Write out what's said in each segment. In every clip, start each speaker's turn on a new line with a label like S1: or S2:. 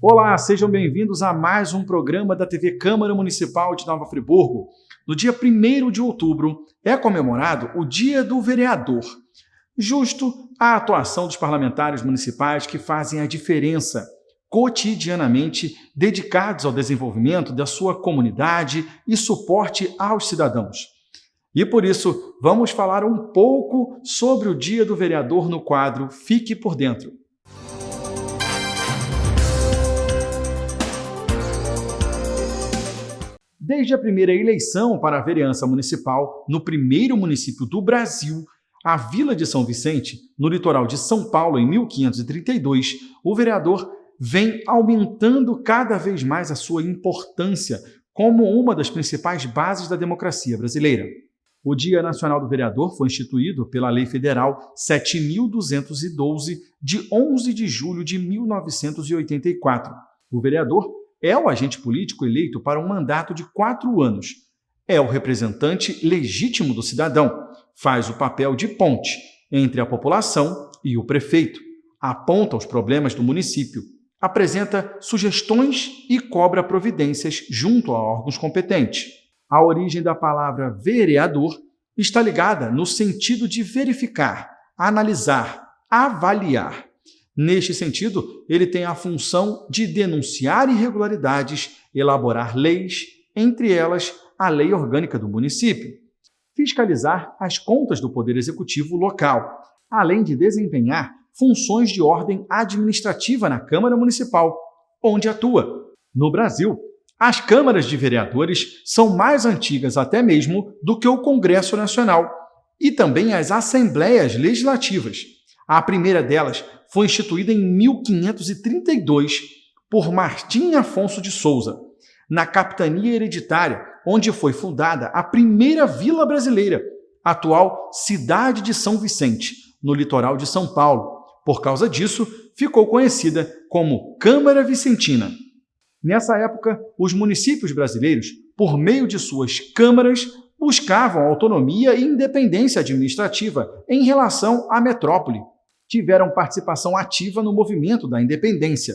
S1: Olá, sejam bem-vindos a mais um programa da TV Câmara Municipal de Nova Friburgo. No dia 1º de outubro é comemorado o Dia do Vereador, justo a atuação dos parlamentares municipais que fazem a diferença cotidianamente, dedicados ao desenvolvimento da sua comunidade e suporte aos cidadãos. E por isso, vamos falar um pouco sobre o Dia do Vereador no quadro Fique por Dentro. Desde a primeira eleição para a vereança municipal, no primeiro município do Brasil, a Vila de São Vicente, no litoral de São Paulo, em 1532, o vereador vem aumentando cada vez mais a sua importância como uma das principais bases da democracia brasileira. O Dia Nacional do Vereador foi instituído pela Lei Federal 7.212, de 11 de julho de 1984. O vereador é o agente político eleito para um mandato de 4 anos. É o representante legítimo do cidadão, faz o papel de ponte entre a população e o prefeito, aponta os problemas do município, apresenta sugestões e cobra providências junto a órgãos competentes. A origem da palavra vereador está ligada no sentido de verificar, analisar, avaliar. Neste sentido, ele tem a função de denunciar irregularidades, elaborar leis, entre elas a Lei Orgânica do município, fiscalizar as contas do Poder Executivo local, além de desempenhar funções de ordem administrativa na Câmara Municipal, onde atua. No Brasil, as câmaras de vereadores são mais antigas até mesmo do que o Congresso Nacional e também as Assembleias Legislativas. A primeira delas foi instituída em 1532 por Martim Afonso de Souza, na capitania hereditária, onde foi fundada a primeira vila brasileira, atual cidade de São Vicente, no litoral de São Paulo. Por causa disso, ficou conhecida como Câmara Vicentina. Nessa época, os municípios brasileiros, por meio de suas câmaras, buscavam autonomia e independência administrativa em relação à metrópole. Tiveram participação ativa no movimento da independência.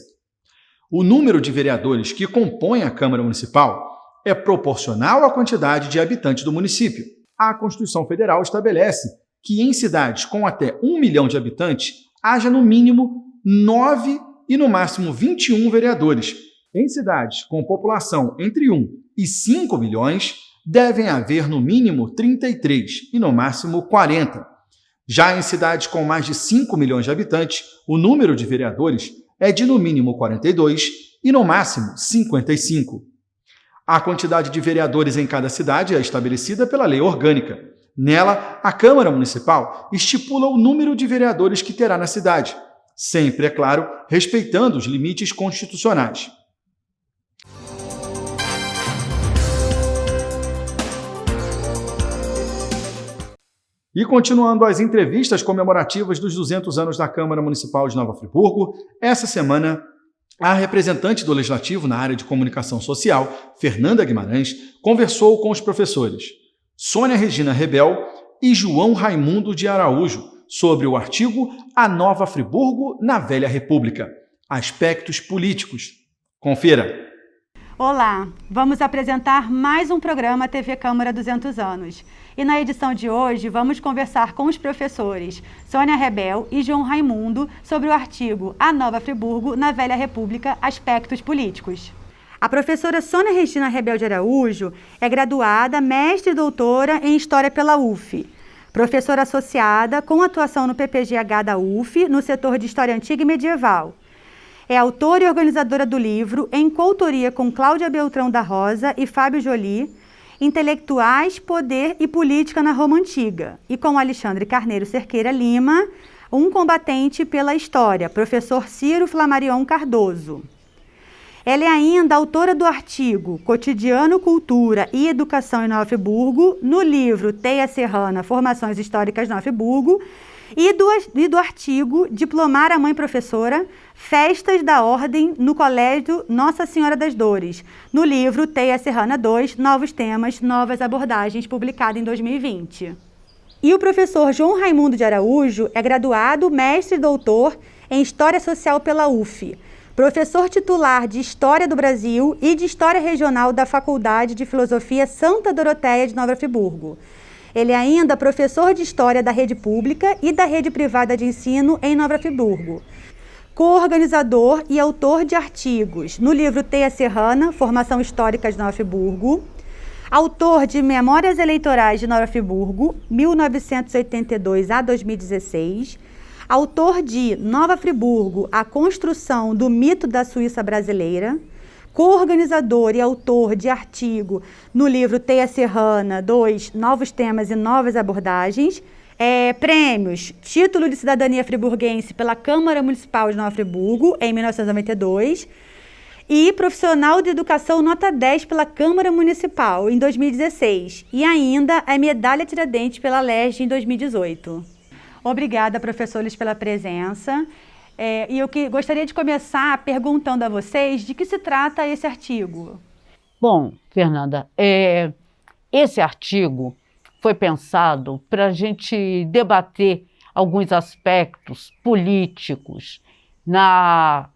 S1: O número de vereadores que compõem a Câmara Municipal é proporcional à quantidade de habitantes do município. A Constituição Federal estabelece que em cidades com até 1 milhão de habitantes, haja no mínimo 9 e no máximo 21 vereadores. Em cidades com população entre 1 e 5 milhões, devem haver no mínimo 33 e no máximo 40. Já em cidades com mais de 5 milhões de habitantes, o número de vereadores é de no mínimo 42 e no máximo 55. A quantidade de vereadores em cada cidade é estabelecida pela Lei Orgânica. Nela, a Câmara Municipal estipula o número de vereadores que terá na cidade, sempre, é claro, respeitando os limites constitucionais. E continuando as entrevistas comemorativas dos 200 anos da Câmara Municipal de Nova Friburgo, essa semana, a representante do Legislativo na área de comunicação social, Fernanda Guimarães, conversou com os professores Sônia Regina Rebel e João Raimundo de Araújo sobre o artigo A Nova Friburgo na Velha República, aspectos políticos. Confira!
S2: Olá, vamos apresentar mais um programa TV Câmara 200 anos. E na edição de hoje vamos conversar com os professores Sônia Rebel e João Raimundo sobre o artigo A Nova Friburgo na Velha República, aspectos políticos. A professora Sônia Regina Rebel de Araújo é graduada, mestre e doutora em História pela UF, professora associada com atuação no PPGH da UF, no setor de História Antiga e Medieval. É autora e organizadora do livro, em coautoria com Cláudia Beltrão da Rosa e Fábio Joly, Intelectuais, Poder e Política na Roma Antiga, e com Alexandre Carneiro Cerqueira Lima, um combatente pela história, professor Ciro Flamarion Cardoso. Ela é ainda autora do artigo Cotidiano, Cultura e Educação em Nova Friburgo, no livro Teia Serrana, Formações Históricas Nova Friburgo, e do artigo Diplomar a Mãe Professora, Festas da Ordem no Colégio Nossa Senhora das Dores, no livro Teia Serrana 2, Novos Temas, Novas Abordagens, publicado em 2020. E o professor João Raimundo de Araújo é graduado, mestre e doutor em História Social pela UF, professor titular de História do Brasil e de História Regional da Faculdade de Filosofia Santa Doroteia de Nova Friburgo. Ele é ainda professor de História da Rede Pública e da Rede Privada de Ensino em Nova Friburgo. Co-organizador e autor de artigos no livro Teia Serrana, Formação Histórica de Nova Friburgo. Autor de Memórias Eleitorais de Nova Friburgo, 1982 a 2016. Autor de Nova Friburgo, a construção do mito da Suíça brasileira. Co-organizador e autor de artigo no livro Teia Serrana 2, Novos Temas e Novas Abordagens. Prêmios, título de cidadania friburguense pela Câmara Municipal de Nova Friburgo, em 1992. E profissional de educação nota 10 pela Câmara Municipal, em 2016. E ainda a medalha Tiradentes pela LERJ em 2018. Obrigada, professores, pela presença. E eu gostaria de começar perguntando a vocês de que se trata esse artigo.
S3: Bom, Fernanda, esse artigo foi pensado para a gente debater alguns aspectos políticos na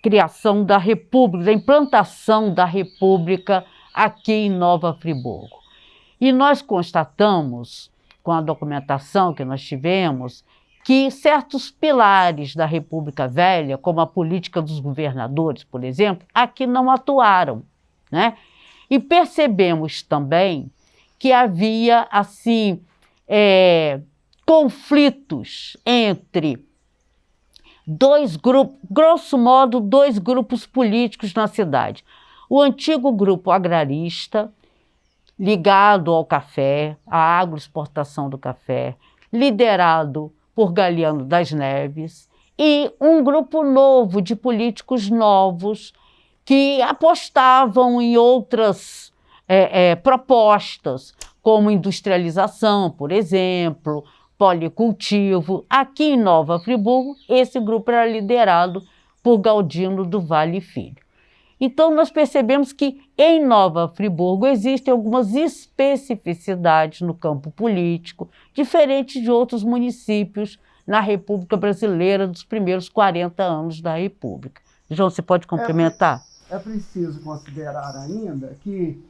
S3: criação da República, da implantação da República aqui em Nova Friburgo. E nós constatamos, com a documentação que nós tivemos, que certos pilares da República Velha, como a política dos governadores, por exemplo, aqui não atuaram, né? E percebemos também que havia, assim, conflitos entre dois grupos, grosso modo, dois grupos políticos na cidade. O antigo grupo agrarista, ligado ao café, à agroexportação do café, liderado por Galiano das Neves, e um grupo novo de políticos novos que apostavam em outras propostas, como industrialização, por exemplo, policultivo. Aqui em Nova Friburgo, esse grupo era liderado por Galdino do Vale Filho. Então, nós percebemos que em Nova Friburgo existem algumas especificidades no campo político, diferentes de outros municípios na República Brasileira dos primeiros 40 anos da República. João, você pode complementar?
S4: É preciso considerar ainda que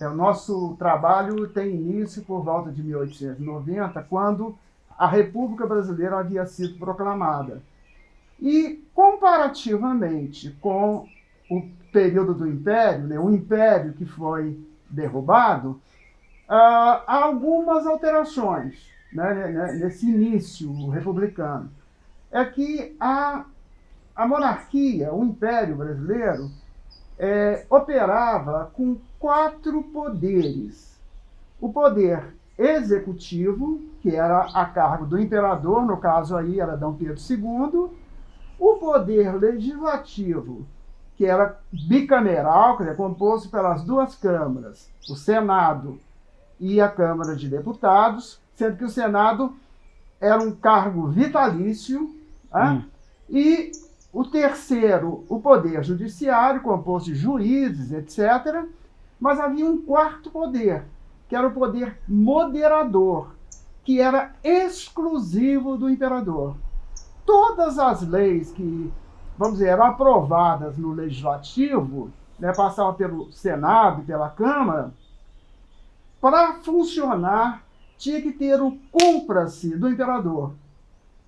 S4: o nosso trabalho tem início por volta de 1890, quando a República Brasileira havia sido proclamada. E, comparativamente com o período do Império, né, o Império que foi derrubado, há algumas alterações, né, nesse início republicano. É que a monarquia, o Império Brasileiro, operava com 4 poderes. O poder executivo, que era a cargo do imperador, no caso aí era Dom Pedro II, o poder legislativo, que era bicameral, quer dizer, composto pelas 2 câmaras, o Senado e a Câmara de Deputados, sendo que o Senado era um cargo vitalício, e o terceiro, o poder judiciário, composto de juízes, etc. Mas havia um 4º poder, que era o poder moderador, que era exclusivo do imperador. Todas as leis que, vamos dizer, eram aprovadas no legislativo, né, passavam pelo Senado e pela Câmara, para funcionar tinha que ter o cúmplice do imperador.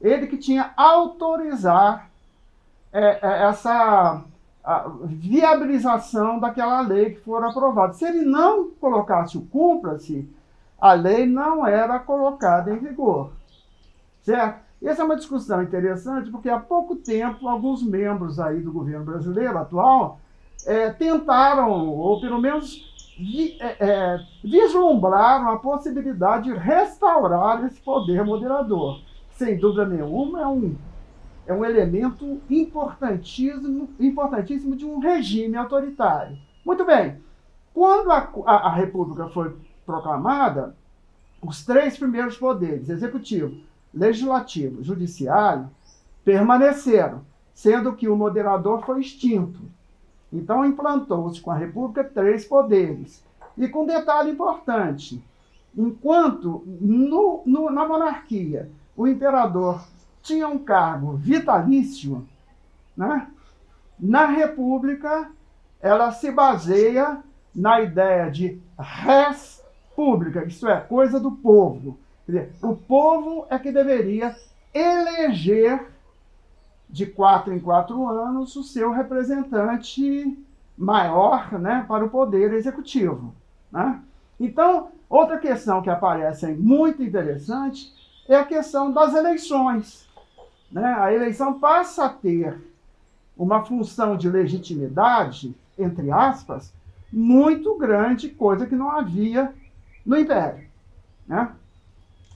S4: Ele que tinha autorizar essa viabilização daquela lei que for aprovada. Se ele não colocasse o cúmplice, a lei não era colocada em vigor. Certo? E essa é uma discussão interessante, porque há pouco tempo, alguns membros aí do governo brasileiro atual tentaram, ou pelo menos vislumbraram a possibilidade de restaurar esse poder moderador. Sem dúvida nenhuma, é um elemento importantíssimo de um regime autoritário. Muito bem, quando a República foi proclamada, os 3 primeiros poderes, executivo, legislativo, judiciário, permaneceram, sendo que o moderador foi extinto. Então, implantou-se com a República 3 poderes. E com um detalhe importante, enquanto na monarquia o imperador tinha um cargo vitalício, né? Na República, ela se baseia na ideia de res pública, isto é, coisa do povo. Quer dizer, o povo é que deveria eleger de 4 em 4 anos o seu representante maior, né, para o poder executivo, né? Então, outra questão que aparece muito interessante é a questão das eleições, né? A eleição passa a ter uma função de legitimidade, entre aspas, muito grande, coisa que não havia no Império, né?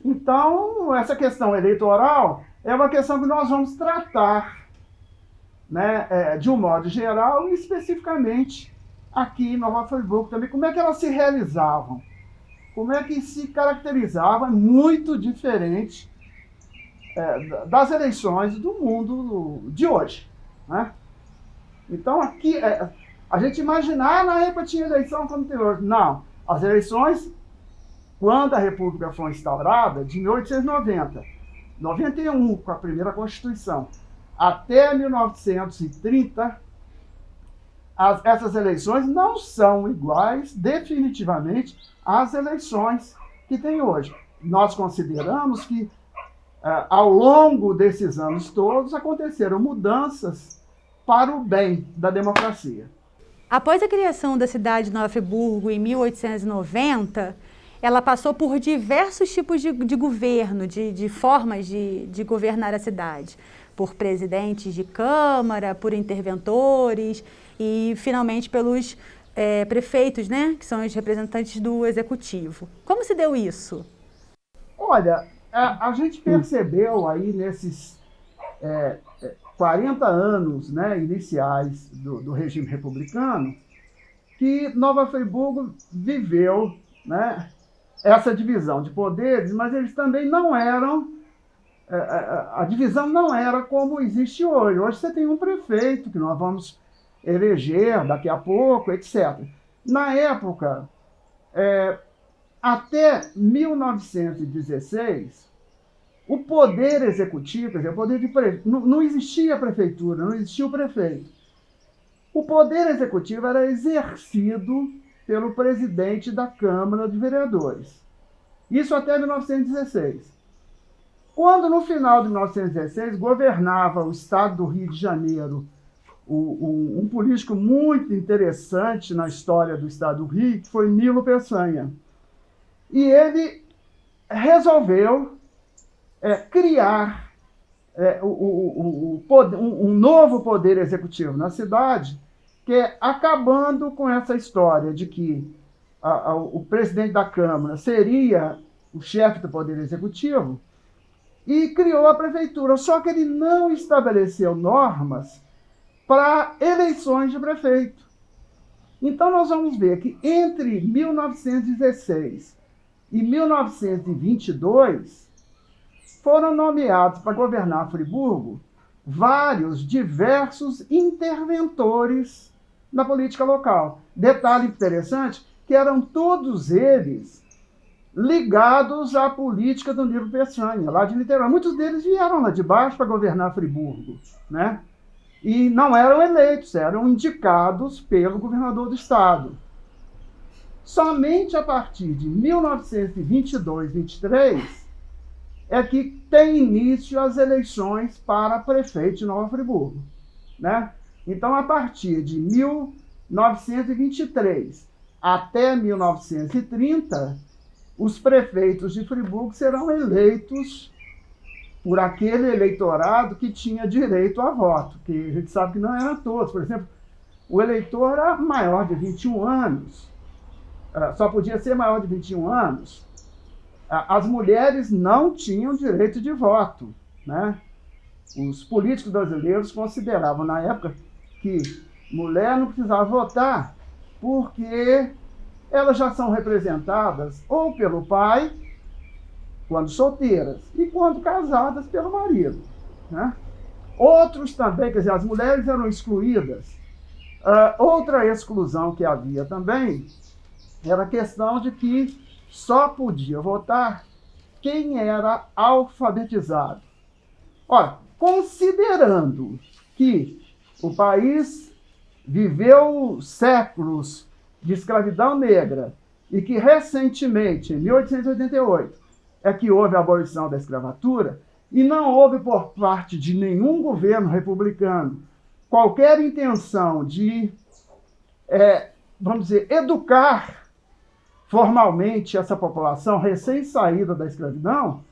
S4: Então, essa questão eleitoral é uma questão que nós vamos tratar, né, de um modo geral e especificamente aqui em Nova Friburgo também. Como é que elas se realizavam? Como é que se caracterizava? Muito diferente das eleições do mundo de hoje, né? Então, aqui, a gente imaginar na época tinha eleição como tem hoje. Não, as eleições, quando a República foi instaurada, de 1890, 91, com a primeira Constituição, até 1930, essas eleições não são iguais, definitivamente, às eleições que tem hoje. Nós consideramos que, ao longo desses anos todos, aconteceram mudanças para o bem da democracia.
S2: Após a criação da cidade de Nova Friburgo em 1890, ela passou por diversos tipos de governo, de formas de governar a cidade. Por presidentes de câmara, por interventores e, finalmente, pelos prefeitos, né, que são os representantes do executivo. Como se deu isso?
S4: Olha, a gente percebeu aí nesses 40 anos, né, iniciais do regime republicano, que Nova Friburgo viveu, né, essa divisão de poderes, mas eles também não eram, a divisão não era como existe hoje. Hoje você tem um prefeito que nós vamos eleger daqui a pouco, etc. Na época, até 1916, o poder executivo, quer dizer, o poder de não existia a prefeitura, não existia o prefeito. O poder executivo era exercido pelo presidente da Câmara de Vereadores. Isso até 1916. Quando, no final de 1916, governava o estado do Rio de Janeiro um político muito interessante na história do estado do Rio, que foi Nilo Peçanha. E ele resolveu criar um novo poder executivo na cidade, que é acabando com essa história de que o presidente da Câmara seria o chefe do poder executivo, e criou a prefeitura. Só que ele não estabeleceu normas para eleições de prefeito. Então nós vamos ver que entre 1916 e 1922 foram nomeados para governar Friburgo vários diversos interventores na política local. Detalhe interessante, que eram todos eles ligados à política do Nilo Peçanha, lá de Niterói. Muitos deles vieram lá de baixo para governar Friburgo, né? E não eram eleitos, eram indicados pelo governador do estado. Somente a partir de 1922, 23, é que tem início as eleições para prefeito de Nova Friburgo, né? Então, a partir de 1923 até 1930, os prefeitos de Friburgo serão eleitos por aquele eleitorado que tinha direito a voto, que a gente sabe que não eram todos. Por exemplo, o eleitor era maior de 21 anos, só podia ser maior de 21 anos. As mulheres não tinham direito de voto, né? Os políticos brasileiros consideravam, na época, que mulher não precisava votar porque elas já são representadas ou pelo pai, quando solteiras, e quando casadas, pelo marido, né? Outros também, quer dizer, as mulheres eram excluídas. Outra exclusão que havia também era a questão de que só podia votar quem era alfabetizado. Ora, considerando que o país viveu séculos de escravidão negra e que recentemente, em 1888, é que houve a abolição da escravatura, e não houve por parte de nenhum governo republicano qualquer intenção de, vamos dizer, educar formalmente essa população recém-saída da escravidão,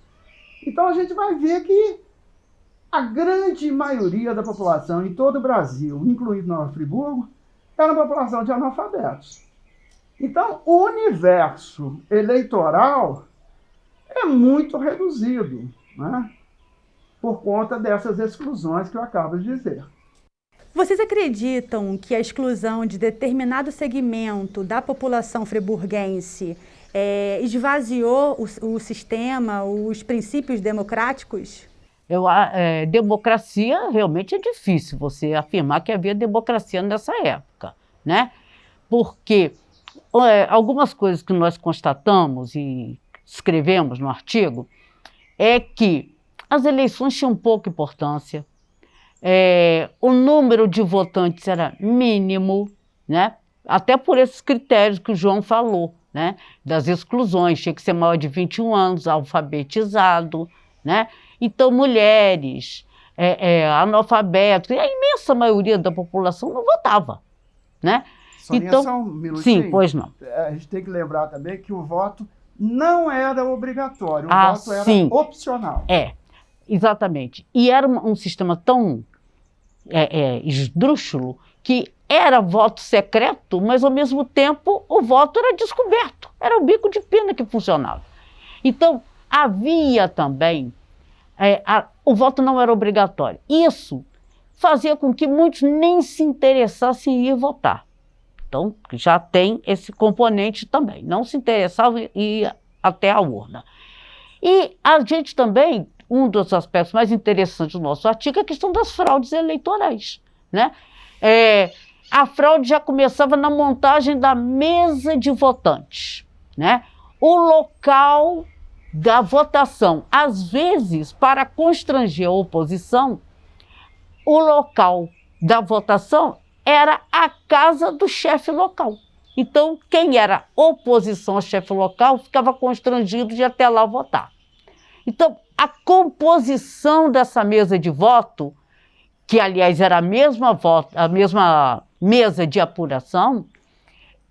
S4: então a gente vai ver que a grande maioria da população em todo o Brasil, incluindo Nova Friburgo, era uma população de analfabetos. Então, o universo eleitoral é muito reduzido, né? Por conta dessas exclusões que eu acabo de dizer.
S2: Vocês acreditam que a exclusão de determinado segmento da população friburguense esvaziou o sistema, os princípios democráticos?
S3: Democracia realmente é difícil você afirmar que havia democracia nessa época, né? Porque algumas coisas que nós constatamos e escrevemos no artigo é que as eleições tinham pouca importância, o número de votantes era mínimo, né? Até por esses critérios que o João falou, né? Das exclusões, tinha que ser maior de 21 anos, alfabetizado, né? Então, mulheres, analfabetos, a imensa maioria da população não votava, né?
S4: Soninha,
S3: então,
S4: só um minutinho.
S3: Sim, pois não.
S4: A gente tem que lembrar também que o voto não era obrigatório, o voto era opcional.
S3: Exatamente. E era um sistema tão esdrúxulo que era voto secreto, mas ao mesmo tempo o voto era descoberto. Era o bico de pena que funcionava. Então, havia também... o voto não era obrigatório. Isso fazia com que muitos nem se interessassem em ir votar. Então, já tem esse componente também. Não se interessavam em ir até a urna. E a gente também, um dos aspectos mais interessantes do nosso artigo é a questão das fraudes eleitorais, né? A fraude já começava na montagem da mesa de votantes, né? O local da votação, às vezes, para constranger a oposição, o local da votação era a casa do chefe local. Então, quem era oposição ao chefe local ficava constrangido de ir até lá votar. Então, a composição dessa mesa de voto, que, aliás, era a mesma mesa de apuração,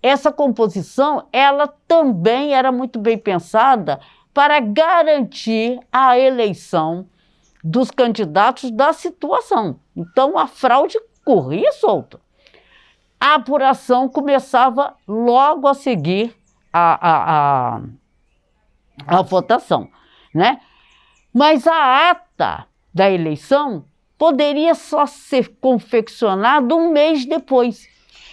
S3: essa composição, ela também era muito bem pensada para garantir a eleição dos candidatos da situação. Então, a fraude corria solta. A apuração começava logo a seguir a votação, né? Mas a ata da eleição poderia só ser confeccionada um mês depois.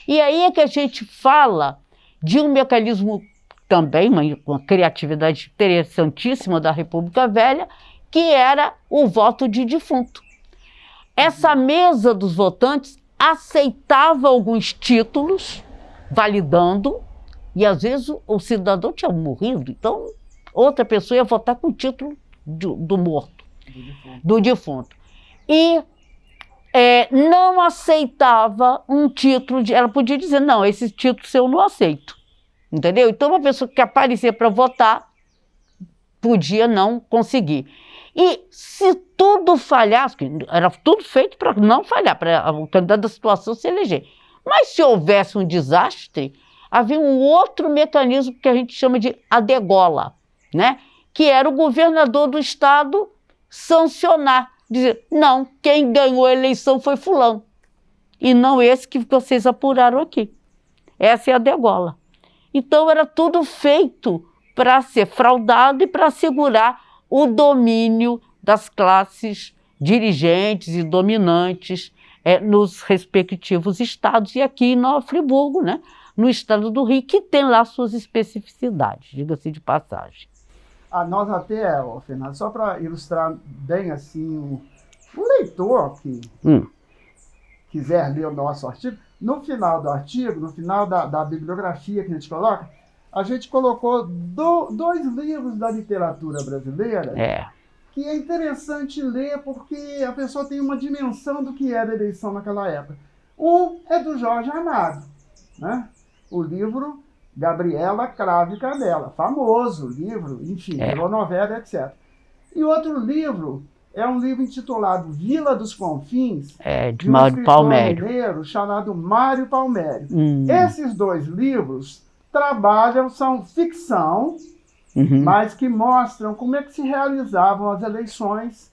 S3: E aí é que a gente fala de um mecanismo também, uma criatividade interessantíssima da República Velha, que era o voto de defunto. Essa mesa dos votantes aceitava alguns títulos, validando, e às vezes o cidadão tinha morrido, então outra pessoa ia votar com o título do morto, do defunto. E não aceitava um título, ela podia dizer, não, esse título seu eu não aceito, entendeu? Então uma pessoa que aparecia para votar podia não conseguir. E se tudo falhasse, era tudo feito para não falhar, para o candidato da situação se eleger. Mas se houvesse um desastre, havia um outro mecanismo que a gente chama de adegola, né? Que era o governador do estado sancionar, dizer, não, quem ganhou a eleição foi fulano, e não esse que vocês apuraram aqui. Essa é a degola. Então era tudo feito para ser fraudado e para assegurar o domínio das classes dirigentes e dominantes nos respectivos estados, e aqui em Nova Friburgo, né, no estado do Rio, que tem lá suas especificidades, diga-se de passagem.
S4: Nós até, Fernando, só para ilustrar bem assim, o leitor que quiser ler o nosso artigo, no final do artigo, no final da bibliografia que a gente colocou dois livros da literatura brasileira que é interessante ler porque a pessoa tem uma dimensão do que era a eleição naquela época. Um é do Jorge Amado, né? O livro Gabriela Cravo e Canela, famoso livro, enfim, virou novela, etc. E outro livro é um livro intitulado Vila dos Confins,
S3: de Mário Palmério,
S4: mineiro chamado Mário Palmério. Esses dois livros são ficção, mas que mostram como é que se realizavam as eleições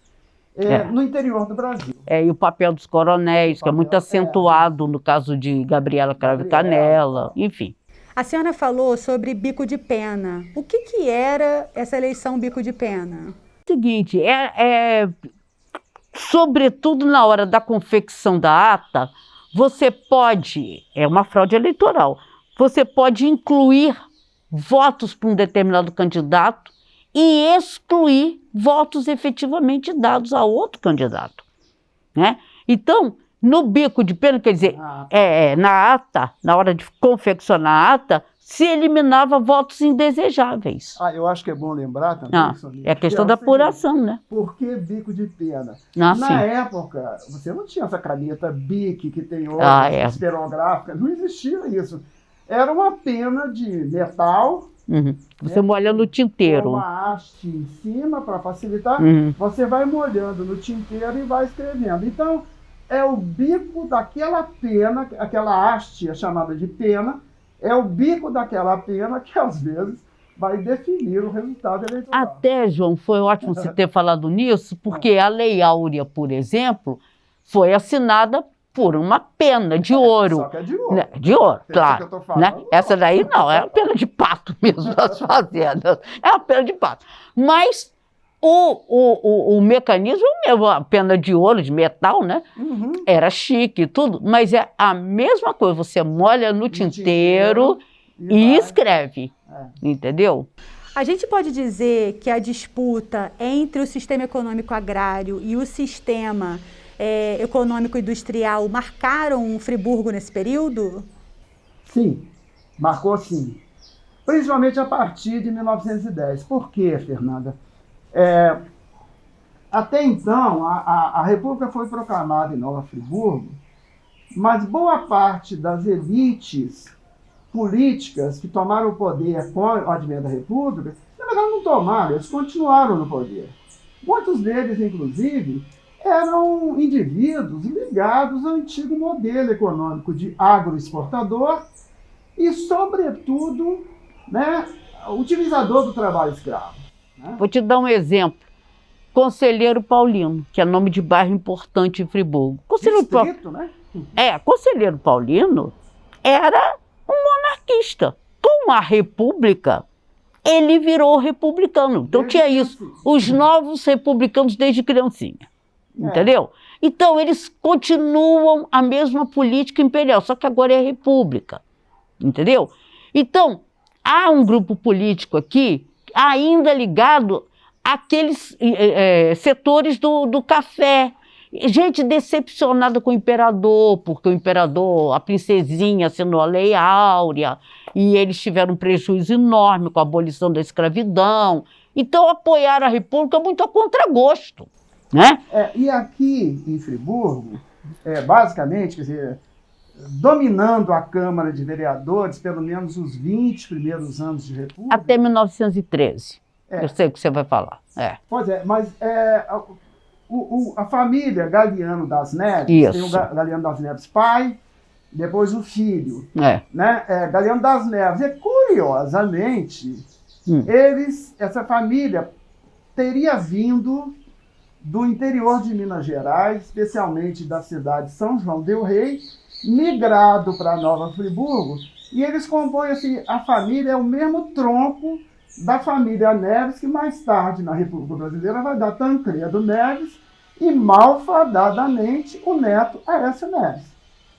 S4: no interior do Brasil.
S3: E o papel dos coronéis, que é muito acentuado no caso de Gabriela Cravo e Canela, enfim.
S2: A senhora falou sobre bico de pena. O que era essa eleição bico de pena?
S3: Seguinte, sobretudo na hora da confecção da ata, você pode, é uma fraude eleitoral, você pode incluir votos para um determinado candidato e excluir votos efetivamente dados a outro candidato, né? Então, no bico de pena, quer dizer, na ata, na hora de confeccionar a ata, se eliminava votos indesejáveis.
S4: Eu acho que é bom lembrar também, Sonia,
S3: é questão da apuração, né?
S4: Por que bico de pena?
S3: Na
S4: época, você não tinha essa caneta BIC que tem hoje, esferográfica, não existia isso. Era uma pena de metal.
S3: Você molha no tinteiro.
S4: Com uma haste em cima para facilitar. Você vai molhando no tinteiro e vai escrevendo. Então, é o bico daquela pena, aquela haste é chamada de pena, é o bico daquela pena que, às vezes, vai definir o resultado eleitoral.
S3: Até, João, foi ótimo você ter falado nisso, porque a Lei Áurea, por exemplo, foi assinada por uma pena de ouro.
S4: Só que é de ouro.
S3: Né? De ouro, claro.
S4: Que eu tô falando,
S3: né? Essa daí não, é uma pena de pato mesmo das fazendas. É uma pena de pato. Mas o mecanismo mesmo, a pena de ouro, de metal, né? Era chique e tudo, mas é a mesma coisa. Você molha no tinteiro e escreve. Entendeu?
S2: A gente pode dizer que a disputa entre o sistema econômico agrário e o sistema econômico industrial marcaram Friburgo nesse período?
S4: Sim, marcou sim. Principalmente a partir de 1910. Por quê, Fernanda? Até então, a República foi proclamada em Nova Friburgo, mas boa parte das elites políticas que tomaram o poder com o advento da República, na verdade não tomaram, eles continuaram no poder. Muitos deles, inclusive, eram indivíduos ligados ao antigo modelo econômico de agroexportador e, sobretudo, né, utilizador do trabalho escravo. Né?
S3: Vou te dar um exemplo. Conselheiro Paulino, que é nome de bairro importante em Friburgo.
S4: Distrito, né?
S3: Conselheiro Paulino era um monarquista. Com a República, ele virou republicano. Então tinha isso, os novos republicanos desde criancinha. Entendeu? Então eles continuam a mesma política imperial, só que agora é república. Entendeu? Então, há um grupo político aqui ainda ligado àqueles setores do café. Gente decepcionada com o imperador, porque o imperador, a princesinha assinou a Lei Áurea, e eles tiveram um prejuízo enorme com a abolição da escravidão. Então apoiaram a República muito a contragosto. Né?
S4: E aqui em Friburgo, basicamente, quer dizer, dominando a Câmara de Vereadores, pelo menos os 20 primeiros anos de República.
S3: Até 1913. Eu sei o que você vai falar.
S4: Pois é, mas a família Galiano das Neves, tem o Galiano das Neves pai, depois o filho. Né? Galiano das Neves. E, curiosamente, essa família teria vindo do interior de Minas Gerais, especialmente da cidade de São João del Rei, migrado para Nova Friburgo, e eles compõem assim, a família é o mesmo tronco da família Neves, que mais tarde na República Brasileira vai dar Tancredo Neves e malfadadamente o neto Aécio Neves.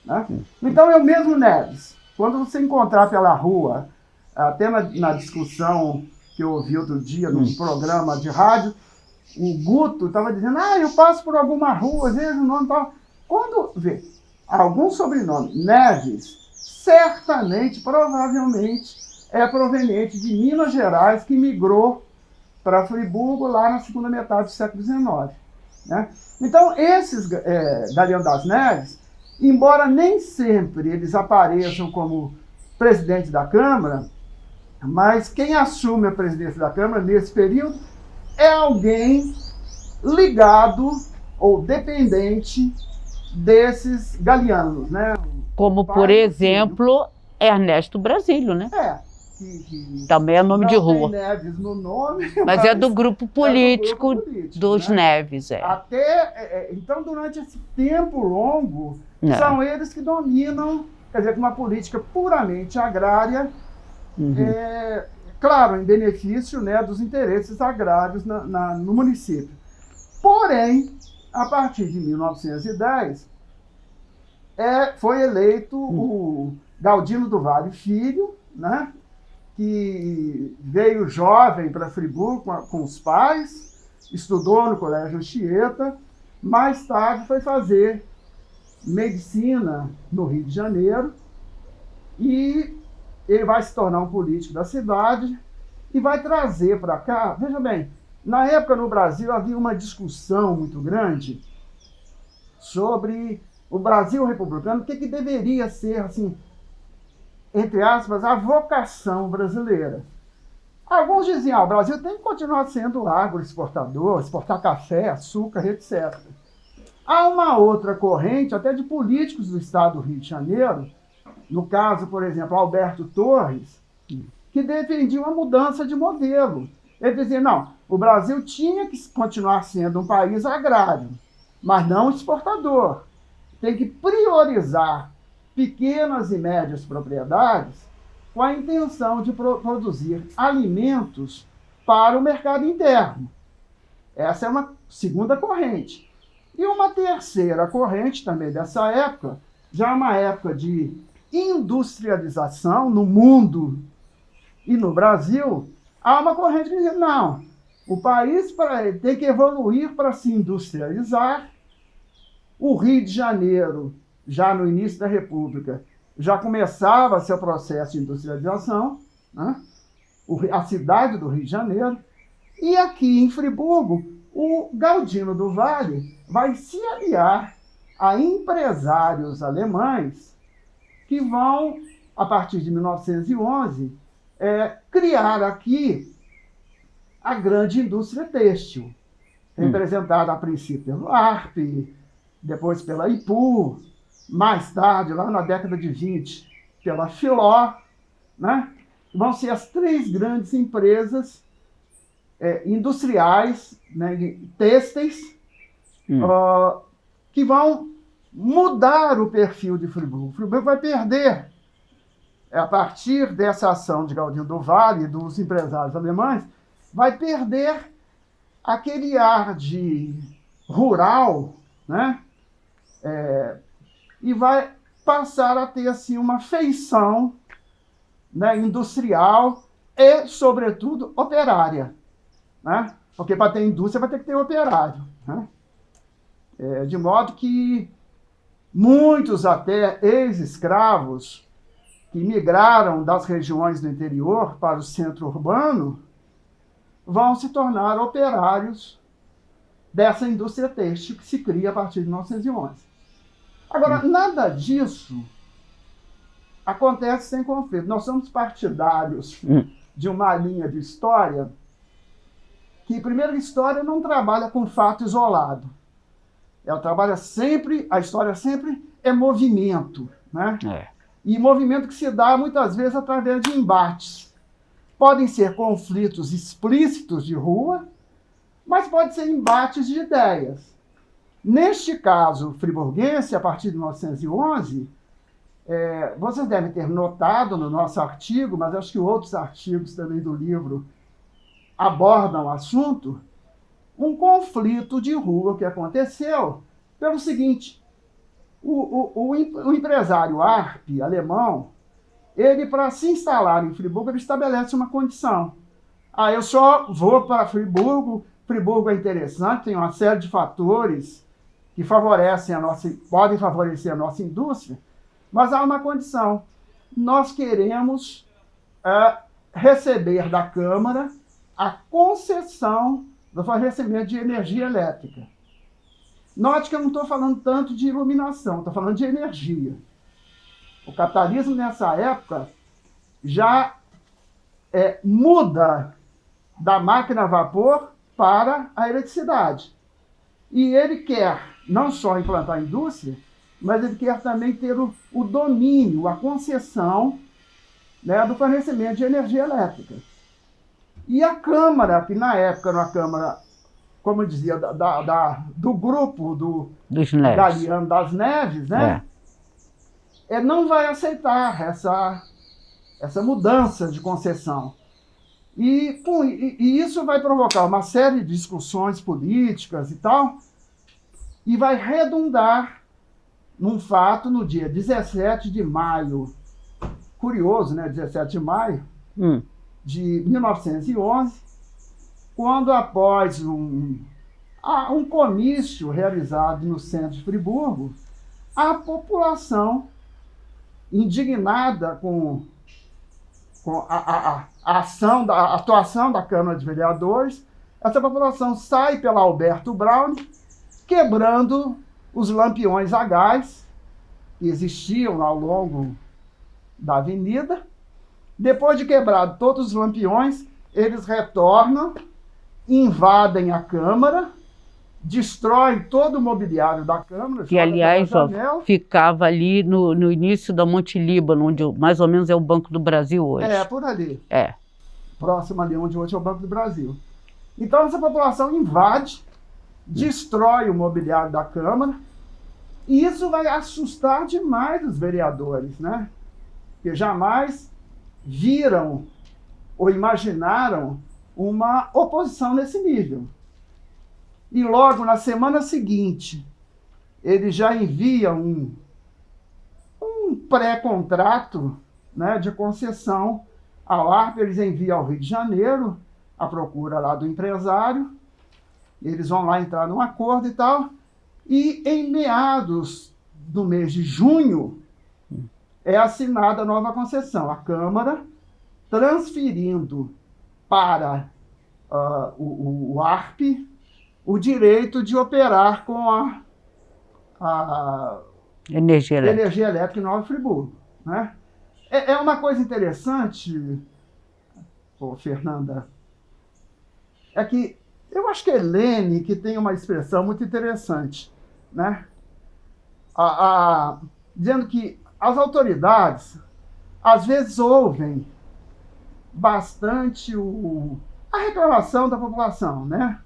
S4: Né? Então é o mesmo Neves. Quando você encontrar pela rua, até na discussão que eu ouvi outro dia num programa de rádio, o Guto estava dizendo, eu passo por alguma rua, vejo o nome tal. Quando vê algum sobrenome, Neves, certamente, provavelmente, é proveniente de Minas Gerais, que migrou para Friburgo lá na segunda metade do século XIX. Né? Então, esses Galeão das Neves, embora nem sempre eles apareçam como presidente da Câmara, mas quem assume a presidência da Câmara nesse período é alguém ligado ou dependente desses galeanos, né?
S3: Como, por exemplo, Ernesto Brasílio, né? Também é nome de rua.
S4: Tem Neves no nome,
S3: mas é do grupo político, dos
S4: né?
S3: Neves.
S4: Então, durante esse tempo longo, são eles que dominam, quer dizer, uma política puramente agrária, claro, em benefício, né, dos interesses agrários no município. Porém, a partir de 1910, foi eleito o Galdino do Vale Filho, né, que veio jovem para Friburgo com os pais, estudou no Colégio Anchieta, mais tarde foi fazer medicina no Rio de Janeiro, e ele vai se tornar um político da cidade e vai trazer para cá, veja bem, na época no Brasil havia uma discussão muito grande sobre o Brasil republicano, o que deveria ser, assim, entre aspas, a vocação brasileira. Alguns diziam, o Brasil tem que continuar sendo agroexportador, exportar café, açúcar, etc. Há uma outra corrente, até de políticos do estado do Rio de Janeiro, no caso, por exemplo, Alberto Torres, que defendia uma mudança de modelo. Ele dizia, não, o Brasil tinha que continuar sendo um país agrário, mas não exportador. Tem que priorizar pequenas e médias propriedades com a intenção de produzir alimentos para o mercado interno. Essa é uma segunda corrente. E uma terceira corrente também dessa época, já uma época de industrialização no mundo e no Brasil, há uma corrente que diz, não, o país tem que evoluir para se industrializar. O Rio de Janeiro, já no início da República, já começava seu processo de industrialização, né? A cidade do Rio de Janeiro. E aqui em Friburgo, o Galdino do Vale vai se aliar a empresários alemães que vão, a partir de 1911, criar aqui a grande indústria têxtil, representada a princípio pelo ARP, depois pela Ipu, mais tarde, lá na década de 20, pela Filó, né? Vão ser as três grandes empresas industriais, né, têxteis, que vão mudar o perfil de Friburgo. Friburgo vai perder, a partir dessa ação de Galdino do Vale e dos empresários alemães, vai perder aquele ar de rural, né? E vai passar a ter assim, uma feição, né, industrial e, sobretudo, operária. Né? Porque para ter indústria vai ter que ter operário. Né? De modo que muitos até ex-escravos que migraram das regiões do interior para o centro urbano vão se tornar operários dessa indústria têxtil que se cria a partir de 1911. Agora, nada disso acontece sem conflito. Nós somos partidários de uma linha de história que, primeiro, a história não trabalha com fato isolado. Ela trabalha sempre, a história sempre é movimento, né? E movimento que se dá, muitas vezes, através de embates. Podem ser conflitos explícitos de rua, mas pode ser embates de ideias. Neste caso friburguense, a partir de 1911, vocês devem ter notado no nosso artigo, mas acho que outros artigos também do livro abordam o assunto, um conflito de rua que aconteceu pelo seguinte: o empresário ARP, alemão, ele, para se instalar em Friburgo, ele estabelece uma condição. Eu só vou para Friburgo, Friburgo é interessante, tem uma série de fatores que podem favorecer a nossa indústria, mas há uma condição. Nós queremos receber da Câmara a concessão do fornecimento de energia elétrica. Note que eu não estou falando tanto de iluminação, estou falando de energia. O capitalismo, nessa época, já muda da máquina a vapor para a eletricidade. E ele quer não só implantar a indústria, mas ele quer também ter o domínio, a concessão, né, do fornecimento de energia elétrica. E a Câmara, que na época era uma Câmara, como eu dizia, do grupo
S3: dos Neves.
S4: Galiano das Neves, né? Não vai aceitar essa mudança de concessão. E isso vai provocar uma série de discussões políticas e tal, e vai redundar num fato no dia 17 de maio, curioso, né? 17 de maio de 1911, quando, após um comício realizado no centro de Friburgo, a população, indignada com a atuação da Câmara de Vereadores, essa população sai pela Alberto Braun, quebrando os lampiões a gás que existiam ao longo da avenida. Depois de quebrado todos os lampiões, eles retornam, invadem a Câmara, destroem todo o mobiliário da Câmara.
S3: Que, aliás, ficava ali no início da Monte Líbano, onde mais ou menos é o Banco do Brasil hoje.
S4: Por ali.
S3: É.
S4: Próximo ali, onde hoje é o Banco do Brasil. Então, essa população invade, destrói o mobiliário da Câmara, e isso vai assustar demais os vereadores, né? Que jamais viram ou imaginaram uma oposição nesse nível. E logo na semana seguinte, ele já envia um pré-contrato, né, de concessão ao ARP. Eles enviam ao Rio de Janeiro, à procura lá do empresário. Eles vão lá entrar num acordo e tal. E em meados do mês de junho, é assinada a nova concessão. A Câmara transferindo para o ARP o direito de operar com a
S3: energia
S4: elétrica em Nova Friburgo, né? É uma coisa interessante, Fernanda, é que eu acho que a Helene que tem uma expressão muito interessante, né? Dizendo que as autoridades às vezes ouvem bastante a reclamação da população, né?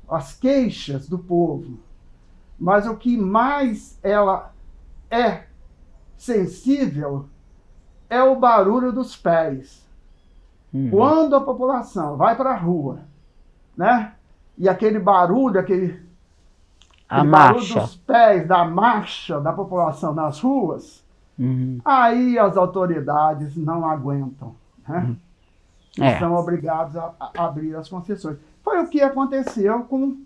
S4: As queixas do povo, mas o que mais ela é sensível é o barulho dos pés. Quando a população vai para a rua, né? E aquele barulho, aquele barulho dos pés, da marcha da população nas ruas, aí as autoridades não aguentam, né? São obrigados a abrir as concessões. Foi o que aconteceu com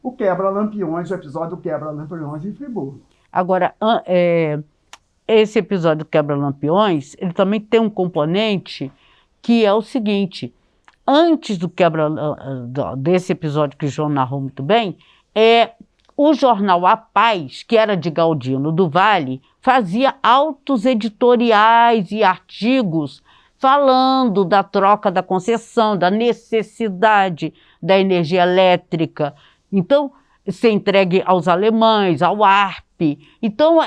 S4: o quebra-lampiões, o episódio do quebra-lampiões em Friburgo.
S3: Agora, esse episódio do quebra-lampiões, ele também tem um componente que é o seguinte: antes desse episódio que o João narrou muito bem, o jornal A Paz, que era de Galdino do Vale, fazia autos editoriais e artigos falando da troca da concessão, da necessidade da energia elétrica, então, ser entregue aos alemães, ao ARP. Então,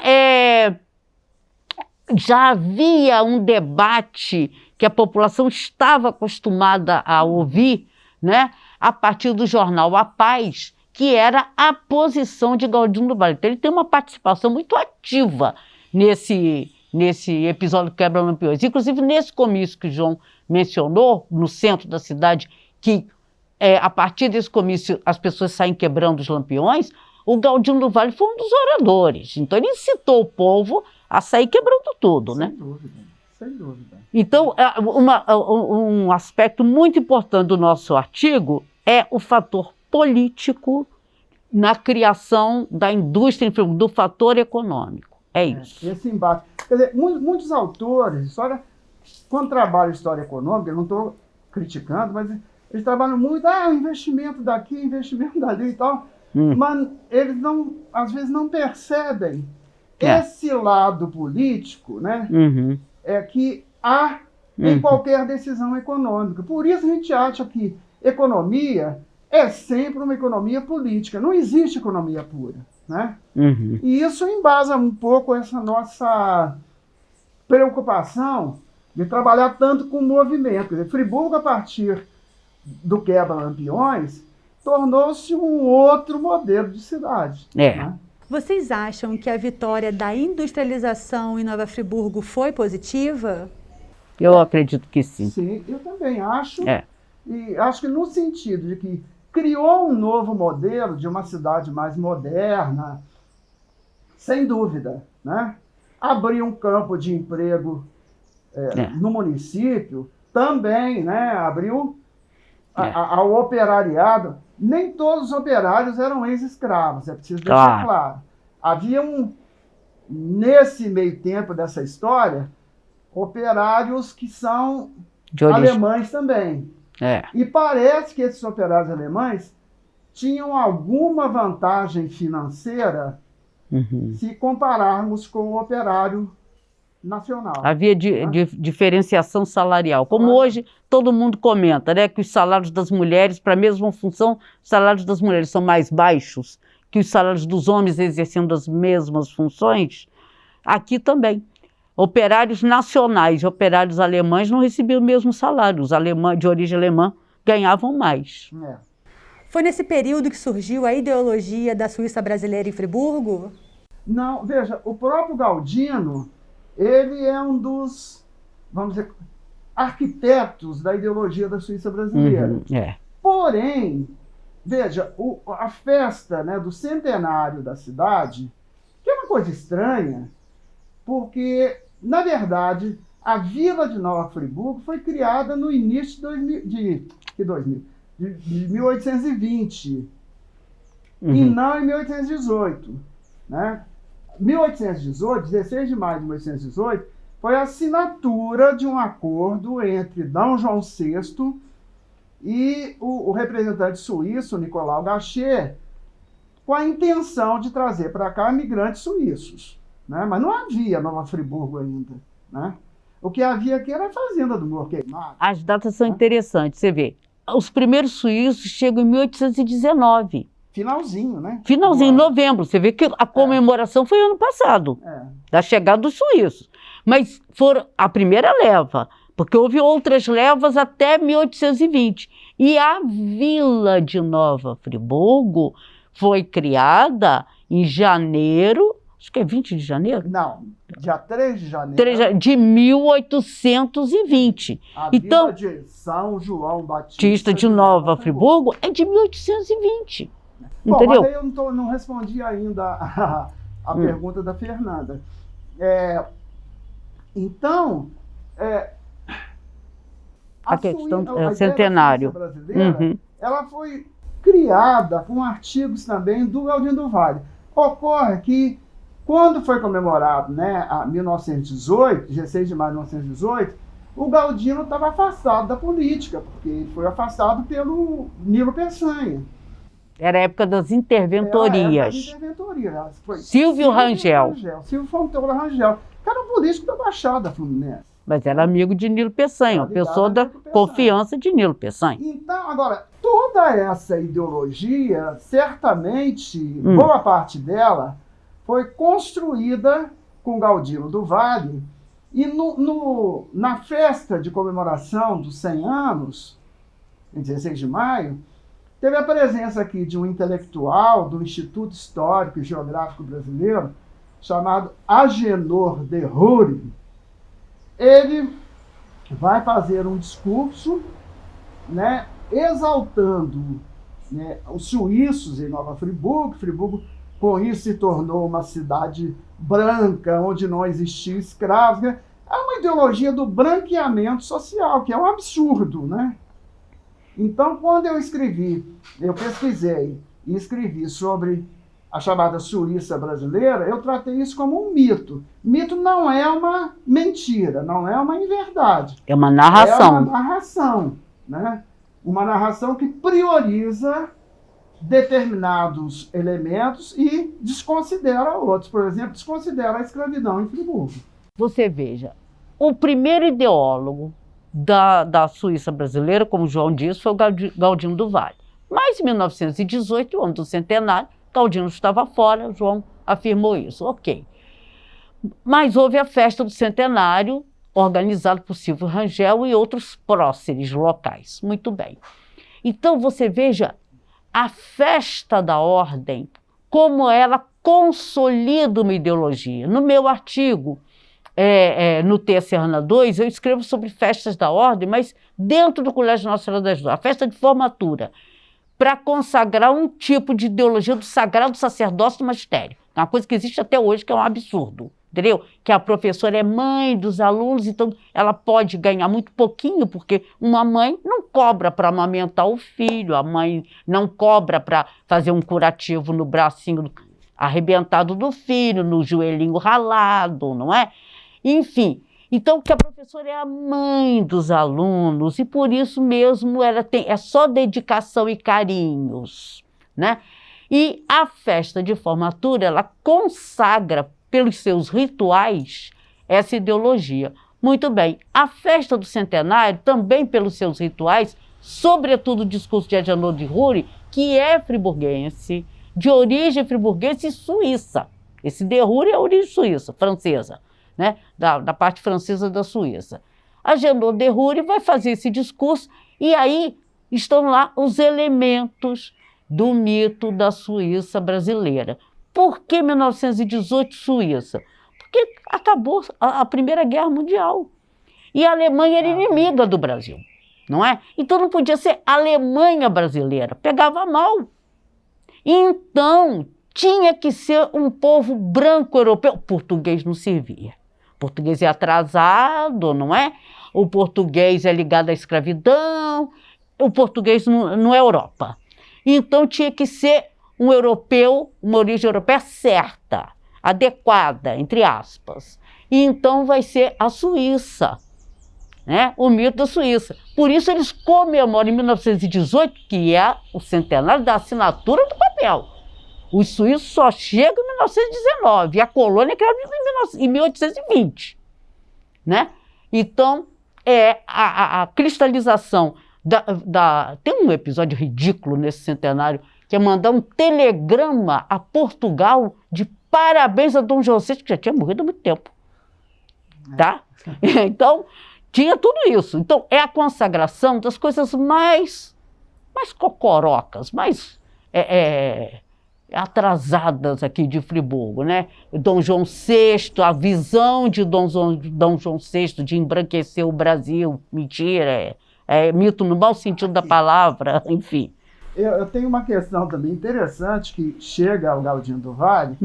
S3: já havia um debate que a população estava acostumada a ouvir, né, a partir do jornal A Paz, que era a posição de Galdino do Vale. Então, ele tem uma participação muito ativa nesse episódio do Quebra-Lampiões. Inclusive, nesse comício que o João mencionou, no centro da cidade, que a partir desse comício as pessoas saem quebrando os lampiões, o Galdino do Vale foi um dos oradores. Então, ele incitou o povo a sair quebrando tudo, né?
S4: Sem dúvida.
S3: Então, um aspecto muito importante do nosso artigo é o fator político na criação da indústria, do fator econômico. É isso.
S4: Esse embate. Quer dizer, muitos autores, quando trabalham história econômica, eu não estou criticando, mas Eles trabalham muito, investimento daqui, investimento dali e tal, mas eles não, às vezes não percebem esse lado político, né? Que há em qualquer decisão econômica. Por isso a gente acha que economia é sempre uma economia política. Não existe economia pura, né? E isso embasa um pouco essa nossa preocupação de trabalhar tanto com o movimento. Quer dizer, Friburgo, a partir do quebra-lampiões, tornou-se um outro modelo de cidade. Né?
S2: Vocês acham que a vitória da industrialização em Nova Friburgo foi positiva?
S3: Eu acredito que sim.
S4: Sim, eu também acho. E acho que no sentido de que criou um novo modelo de uma cidade mais moderna, sem dúvida, né? Abriu um campo de emprego no município, também, né? Abriu ao operariado. Nem todos os operários eram ex-escravos, é preciso deixar claro. Havia nesse meio tempo dessa história, operários que são alemães também. E parece que esses operários alemães tinham alguma vantagem financeira se compararmos com o operário nacional.
S3: Havia diferenciação salarial. Como hoje todo mundo comenta, né, que os salários das mulheres, para a mesma função, os salários das mulheres são mais baixos que os salários dos homens exercendo as mesmas funções. Aqui também. Operários nacionais e operários alemães não recebiam o mesmo salário. Os alemães de origem alemã ganhavam mais.
S2: Foi nesse período que surgiu a ideologia da Suíça brasileira em Friburgo?
S4: Não, veja, o próprio Galdino, ele é um dos, vamos dizer, arquitetos da ideologia da Suíça brasileira. Porém, veja, a festa, né, do centenário da cidade, que é uma coisa estranha, porque, na verdade, a Vila de Nova Friburgo foi criada no início de 1820, e não em 1818. Né? 1818, 16 de maio de 1818, foi a assinatura de um acordo entre D. João VI e o representante suíço, Nicolau Gachet, com a intenção de trazer para cá imigrantes suíços. Né? Mas não havia Nova Friburgo ainda. Né? O que havia aqui era a fazenda do Morro Queimado.
S3: As datas são interessantes, você vê. Os primeiros suíços chegam em 1819.
S4: Finalzinho, né?
S3: Finalzinho, em novembro. Você vê que a comemoração foi ano passado, da chegada dos suíços. Mas foram a primeira leva, porque houve outras levas até 1820. E a Vila de Nova Friburgo foi criada em janeiro, acho que é 20 de janeiro?
S4: Não, dia 3 de janeiro.
S3: De 1820.
S4: A
S3: então,
S4: Vila de São João Batista
S3: de Nova Friburgo é de 1820.
S4: Bom,
S3: entendeu?
S4: Mas aí eu não respondi ainda a pergunta da Fernanda. Então,
S3: a questão é o centenário
S4: brasileira, ela foi criada com artigos também do Galdino do Vale. Ocorre que, quando foi comemorado, né, a 1918, 16 de maio de 1918, o Galdino estava afastado da política, porque ele foi afastado pelo Nilo Peçanha.
S3: Era a época das interventorias. Silvio Rangel.
S4: Silvio Fontoura Rangel, que era um político da Baixada Fluminense.
S3: Mas era amigo de Nilo Peçanha, uma pessoa da confiança de Nilo Peçanha.
S4: Então, agora, toda essa ideologia, certamente, boa parte dela, foi construída com Galdino do Vale, e na festa de comemoração dos 100 anos, em 16 de maio, teve a presença aqui de um intelectual do Instituto Histórico e Geográfico Brasileiro, chamado Agenor de Ruri. Ele vai fazer um discurso, né, exaltando, né, os suíços em Nova Friburgo. Friburgo, com isso, se tornou uma cidade branca, onde não existiam escravos. É uma ideologia do branqueamento social, que é um absurdo, né? Então, quando eu pesquisei e escrevi sobre a chamada Suíça brasileira, eu tratei isso como um mito. Mito não é uma mentira, não é uma inverdade.
S3: É uma narração.
S4: É uma narração, né? uma narração que prioriza determinados elementos e desconsidera outros. Por exemplo, desconsidera a escravidão em Friburgo.
S3: Você veja, o primeiro ideólogo da Suíça brasileira, como o João disse, foi o Galdino do Valle. Mas em 1918, o ano do centenário, Galdino estava fora, João afirmou isso, ok. Mas houve a festa do centenário, organizada por Silvio Rangel e outros próceres locais. Muito bem. Então, você veja a festa da ordem, como ela consolida uma ideologia. No meu artigo, no Terça Serrana 2, eu escrevo sobre festas da ordem, mas dentro do Colégio Nossa Senhora das Dores, a festa de formatura, para consagrar um tipo de ideologia do sagrado sacerdócio do magistério. Uma coisa que existe até hoje, que é um absurdo, entendeu? Que a professora é mãe dos alunos, então ela pode ganhar muito pouquinho, porque uma mãe não cobra para amamentar o filho, a mãe não cobra para fazer um curativo no bracinho arrebentado do filho, no joelhinho ralado, não é? Enfim, então que a professora é a mãe dos alunos e por isso mesmo ela é só dedicação e carinhos, né? E a festa de formatura, ela consagra pelos seus rituais essa ideologia. Muito bem, a festa do centenário, também pelos seus rituais, sobretudo o discurso de Agenor de Ruri, que é friburguense, de origem friburguense e suíça. Esse de Ruri é a origem suíça, francesa, né? Da parte francesa da Suíça. Agenor de Ruri vai fazer esse discurso e aí estão lá os elementos do mito da Suíça brasileira. Por que 1918 Suíça? Porque acabou a Primeira Guerra Mundial. E a Alemanha era inimiga do Brasil, não é? Então não podia ser Alemanha brasileira, pegava mal. Então tinha que ser um povo branco europeu. O português não servia. O português é atrasado, não é? O português é ligado à escravidão, o português não é Europa. Então tinha que ser um europeu, uma origem europeia certa, adequada, entre aspas. E então vai ser a Suíça, né? O mito da Suíça. Por isso eles comemoram em 1918, que é o centenário da assinatura do papel. Os suíços só chegam em 1919, e a colônia é criada em 1820. Né? Então, a cristalização Tem um episódio ridículo nesse centenário, que é mandar um telegrama a Portugal de parabéns a Dom João VI, que já tinha morrido há muito tempo. Tá? Então, tinha tudo isso. Então, é a consagração das coisas mais cocorocas, mais atrasadas aqui de Friburgo, né? Dom João VI, a visão de Dom João VI de embranquecer o Brasil, mentira, é mito no mau sentido da palavra, enfim.
S4: Eu tenho uma questão também interessante que chega ao Galdino do Valle,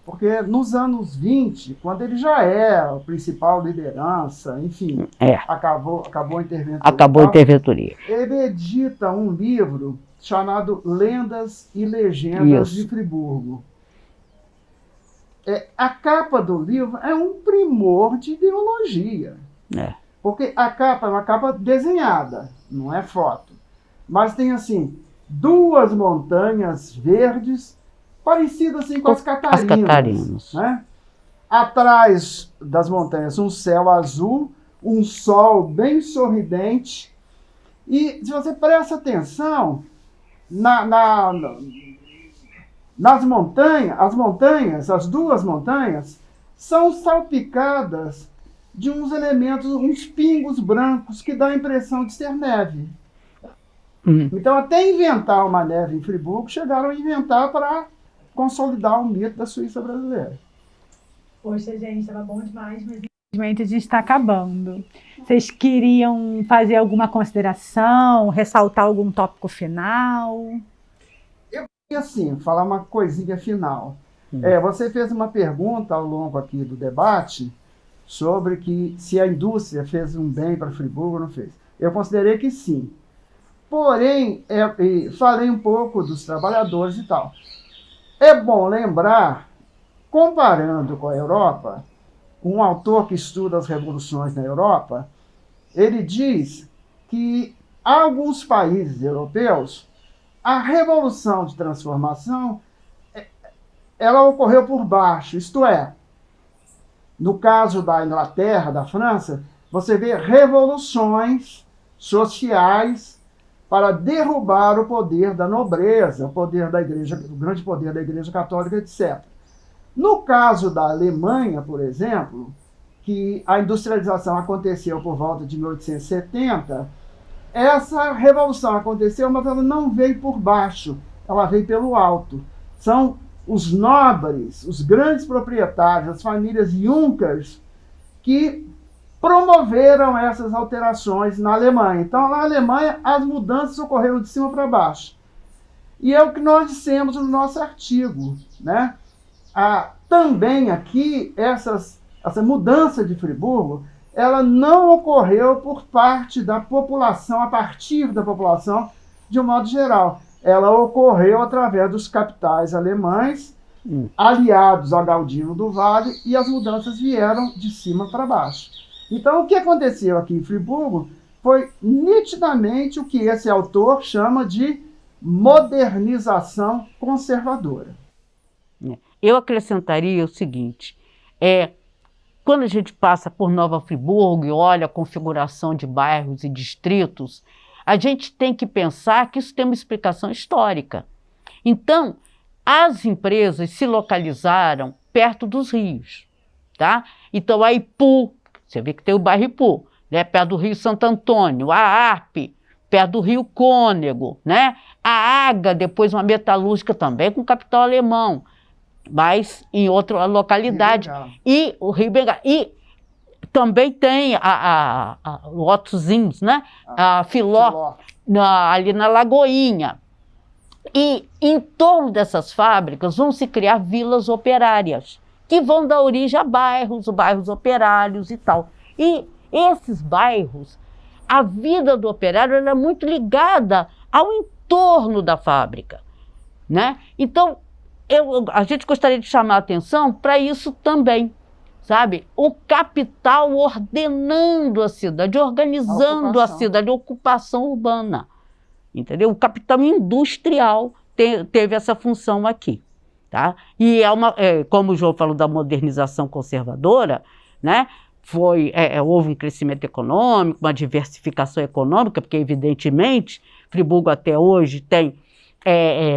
S4: porque nos anos 20, quando ele já é a principal liderança, enfim, acabou a interventoria.
S3: Acabou a interventoria.
S4: Ele edita um livro chamado Lendas e Legendas de Friburgo. A capa do livro é um primor de ideologia. Porque a capa é uma capa desenhada, não é foto. Mas tem assim, duas montanhas verdes parecidas assim com as Catarinas. Né? Atrás das montanhas um céu azul, um sol bem sorridente. E se você presta atenção, nas montanhas, as duas montanhas, são salpicadas de uns elementos, uns pingos brancos que dá a impressão de ser neve. Então, até inventar uma neve em Friburgo, chegaram a inventar para consolidar o mito da Suíça brasileira.
S2: Poxa, gente, estava bom demais, mas infelizmente a gente está acabando. Vocês queriam fazer alguma consideração, ressaltar algum tópico final?
S4: Eu queria, assim, falar uma coisinha final. Você fez uma pergunta ao longo aqui do debate sobre se a indústria fez um bem para Friburgo ou não fez. Eu considerei que sim. Porém, falei um pouco dos trabalhadores e tal. É bom lembrar, comparando com a Europa, um autor que estuda as revoluções na Europa, ele diz que alguns países europeus, a revolução de transformação ela ocorreu por baixo, isto é, no caso da Inglaterra, da França, você vê revoluções sociais para derrubar o poder da nobreza, o poder da igreja, o grande poder da Igreja Católica, etc. No caso da Alemanha, por exemplo, que a industrialização aconteceu por volta de 1870, essa revolução aconteceu, mas ela não veio por baixo, ela veio pelo alto. São os nobres, os grandes proprietários, as famílias Junkers, que promoveram essas alterações na Alemanha. Então, na Alemanha, as mudanças ocorreram de cima para baixo. E é o que nós dissemos no nosso artigo, né? Também aqui, essa mudança de Friburgo, ela não ocorreu por parte da população, a partir da população, de um modo geral. Ela ocorreu através dos capitais alemães, aliados a Galdino do Vale, e as mudanças vieram de cima para baixo. Então, o que aconteceu aqui em Friburgo foi nitidamente o que esse autor chama de modernização conservadora.
S3: Eu acrescentaria o seguinte, quando a gente passa por Nova Friburgo e olha a configuração de bairros e distritos, a gente tem que pensar que isso tem uma explicação histórica. Então, as empresas se localizaram perto dos rios, tá? Então, a Ipu, você vê que tem o bairro Ipu, né? Perto do Rio Santo Antônio, a Arpe, perto do Rio Cônego, né? A Aga, depois uma metalúrgica também com capital alemão, mas em outra localidade. E o Rio Bengala. E também tem o Otto Zins, né? A Filó, ali na Lagoinha. E em torno dessas fábricas vão se criar vilas operárias, que vão dar origem a bairros operários e tal. E esses bairros, a vida do operário era muito ligada ao entorno da fábrica, né? Então, a gente gostaria de chamar a atenção para isso também, sabe? O capital ordenando a cidade, organizando a cidade, a ocupação urbana, entendeu? O capital industrial teve essa função aqui, tá? E como o João falou da modernização conservadora, né? Houve um crescimento econômico, uma diversificação econômica, porque evidentemente Friburgo até hoje tem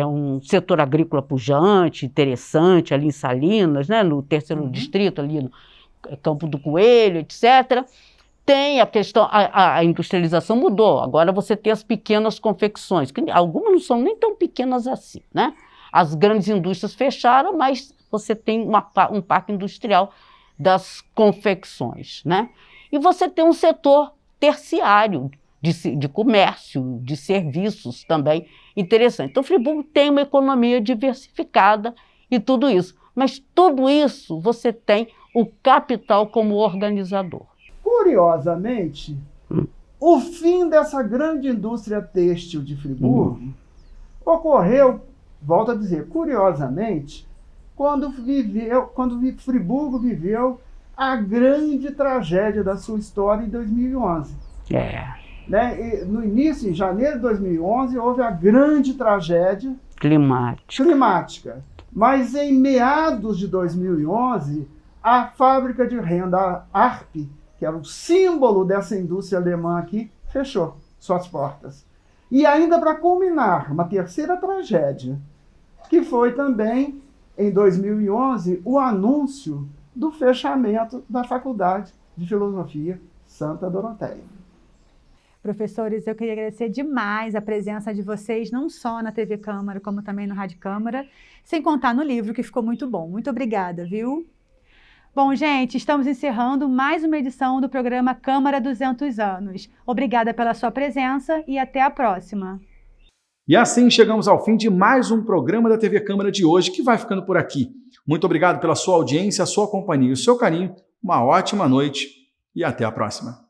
S3: um setor agrícola pujante, interessante, ali em Salinas, né, no terceiro distrito, ali no Campo do Coelho, etc. Tem a questão, a industrialização mudou, agora você tem as pequenas confecções, que algumas não são nem tão pequenas assim, né? As grandes indústrias fecharam, mas você tem um parque industrial das confecções, né? E você tem um setor terciário, de comércio, de serviços também interessante. Então, Friburgo tem uma economia diversificada e tudo isso. Mas tudo isso você tem o capital como organizador.
S4: Curiosamente, o fim dessa grande indústria têxtil de Friburgo ocorreu, volto a dizer, curiosamente, quando Friburgo viveu a grande tragédia da sua história em 2011. Né? No início, em janeiro de 2011, houve a grande tragédia climática. Mas em meados de 2011, a fábrica de renda Arpe, que era o símbolo dessa indústria alemã aqui, fechou suas portas. E ainda para culminar, uma terceira tragédia, que foi também, em 2011, o anúncio do fechamento da Faculdade de Filosofia Santa Doroteia.
S2: Professores, eu queria agradecer demais a presença de vocês, não só na TV Câmara, como também no Rádio Câmara, sem contar no livro, que ficou muito bom. Muito obrigada, viu? Bom, gente, estamos encerrando mais uma edição do programa Câmara 200 Anos. Obrigada pela sua presença e até a próxima.
S1: E assim chegamos ao fim de mais um programa da TV Câmara de hoje, que vai ficando por aqui. Muito obrigado pela sua audiência, a sua companhia e o seu carinho. Uma ótima noite e até a próxima.